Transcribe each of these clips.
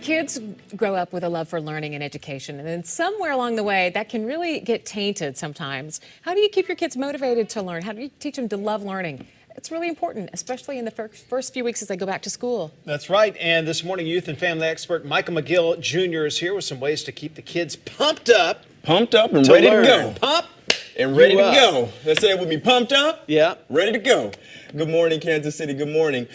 Kids grow up with a love for learning and education, and then somewhere along the way, that can really get tainted sometimes. How do you keep your kids motivated to learn? How do you teach them to love learning? It's really important, especially in the first few weeks as they go back to school. That's right. And this morning, youth and family expert Michael McGill Jr. is here with some ways to keep the kids pumped up. Pumped up and ready to go. Pump and ready to go. Let's say it with me. Pumped up. Yeah. Ready to go. Good morning, Kansas City. Good morning.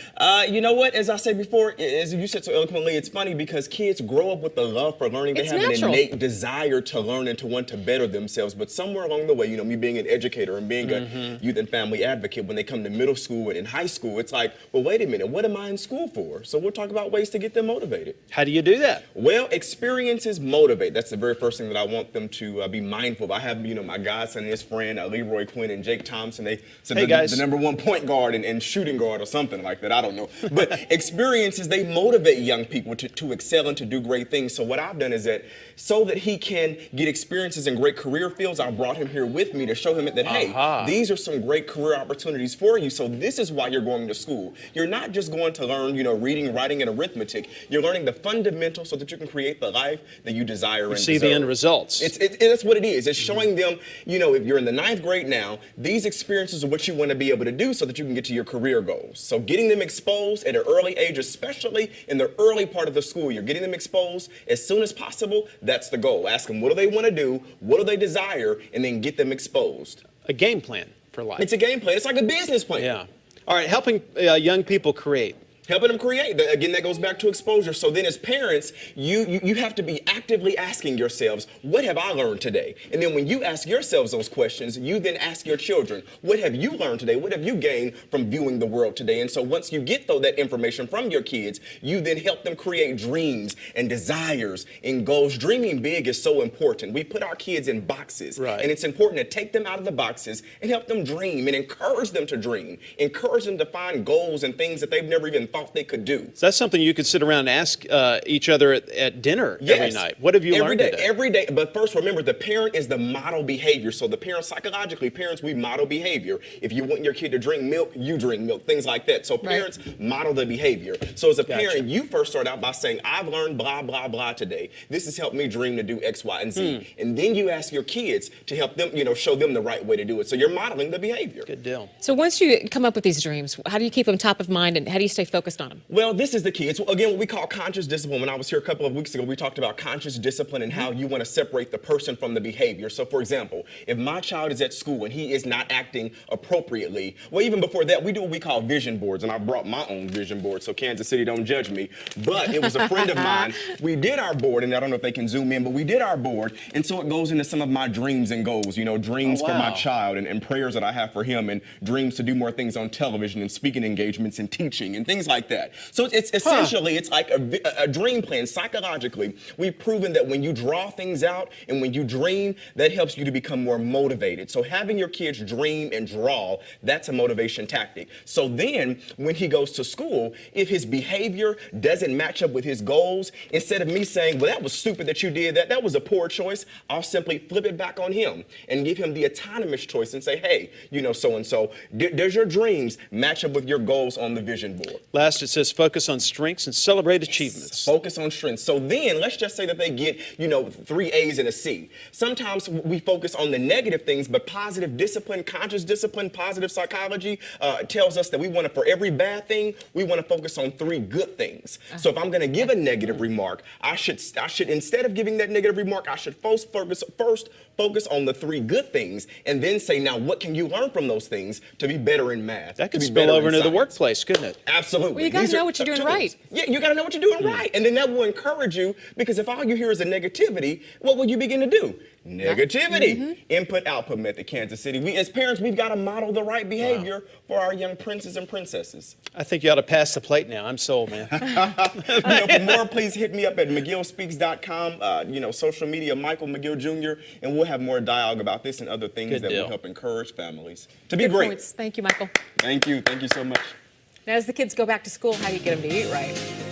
You know what? As I said before, as you said so eloquently, it's funny because kids grow up with the love for learning. They have an innate desire to learn and to want to better themselves. But somewhere along the way, you know, me being an educator and being a youth and family advocate, when they come to middle school and in high school, it's like, well, wait a minute, what am I in school for? So we'll talk about ways to get them motivated. How do you do that? Well, experiences motivate. That's the very first thing that I want them to be mindful of. I have, you know, my godson and his friend, Leroy Quinn and Jake Thompson. They said the #1 point guard and shooting guard or something like that. I don't know. But experiences, they motivate young people to excel and to do great things. So what I've done is that so that he can get experiences in great career fields, I brought him here with me to show him that, hey, these are some great career opportunities for you. So this is why you're going to school. You're not just going to learn, you know, reading, writing, and arithmetic. You're learning the fundamentals so that you can create the life that you desire and deserve. See the end results. That's what it is. It's showing them, you know, if you're in the 9th grade now, these experiences are what you want to be able to do so that you can get to your career goals. So getting them exposed at an early age, especially in the early part of the school year, getting them exposed as soon as possible, that's the goal. Ask them what do they want to do, what do they desire, and then get them exposed. A game plan for life. It's a game plan. It's like a business plan. Yeah. All right, helping young people create. Helping them create. Again, that goes back to exposure. So then as parents, you have to be actively asking yourselves, what have I learned today? And then when you ask yourselves those questions, you then ask your children, what have you learned today? What have you gained from viewing the world today? And so once you get that information from your kids, you then help them create dreams and desires and goals. Dreaming big is so important. We put our kids in boxes. Right. And it's important to take them out of the boxes and help them dream and encourage them to dream. Encourage them to find goals and things that they've never even thought they could do. So that's something you could sit around and ask each other at dinner every night. What have you learned today? Every day. But first, remember, the parent is the model behavior. So the parent, psychologically, parents, we model behavior. If you want your kid to drink milk, you drink milk, things like that. So parents model the behavior. So as a parent, you first start out by saying, I've learned blah, blah, blah today. This has helped me dream to do X, Y, and Z. And then you ask your kids to help them, you know, show them the right way to do it. So you're modeling the behavior. Good deal. So once you come up with these dreams, how do you keep them top of mind and how do you stay focused on them? Well, this is the key. It's, again, what we call conscious discipline. When I was here a couple of weeks ago, we talked about conscious discipline and how you want to separate the person from the behavior. So, for example, if my child is at school and he is not acting appropriately, well, even before that, we do what we call vision boards. And I brought my own vision board, so Kansas City, don't judge me. But it was a friend of mine. We did our board, and I don't know if they can zoom in, but we did our board. And so it goes into some of my dreams and goals, you know, dreams for my child and prayers that I have for him and dreams to do more things on television and speaking engagements and teaching and things like that. So it's essentially, it's like a dream plan. Psychologically, we've proven that when you draw things out and when you dream, that helps you to become more motivated. So having your kids dream and draw, that's a motivation tactic. So then when he goes to school, if his behavior doesn't match up with his goals, instead of me saying, well, that was stupid that you did that, that was a poor choice, I'll simply flip it back on him and give him the autonomous choice and say, hey, you know, so-and-so, does your dreams match up with your goals on the vision board? Last, it says focus on strengths and celebrate achievements. Focus on strengths. So then let's just say that they get, you know, 3 A's and a C. Sometimes we focus on the negative things, but positive discipline, conscious discipline, positive psychology tells us that we want to, for every bad thing, we want to focus on 3 good things. So if I'm going to give a negative remark, I should instead of giving that negative remark, I should first focus on the 3 good things and then say, now what can you learn from those things to be better in math? That could spill over into the workplace, couldn't it? Absolutely. Well, you got to know what you're doing right. Yeah, you got to know what you're doing right. And then that will encourage you, because if all you hear is a negativity, what will you begin to do? Negativity. Input, output method, Kansas City. We, as parents, we've got to model the right behavior for our young princes and princesses. I think you ought to pass the plate now. I'm sold, man. You know, for more, please hit me up at McGillSpeaks.com, you know, social media, Michael McGill Jr., and we'll have more dialogue about this and other things that will help encourage families to be great. Points. Thank you, Michael. Thank you. Thank you so much. Now, as the kids go back to school, how do you get them to eat right?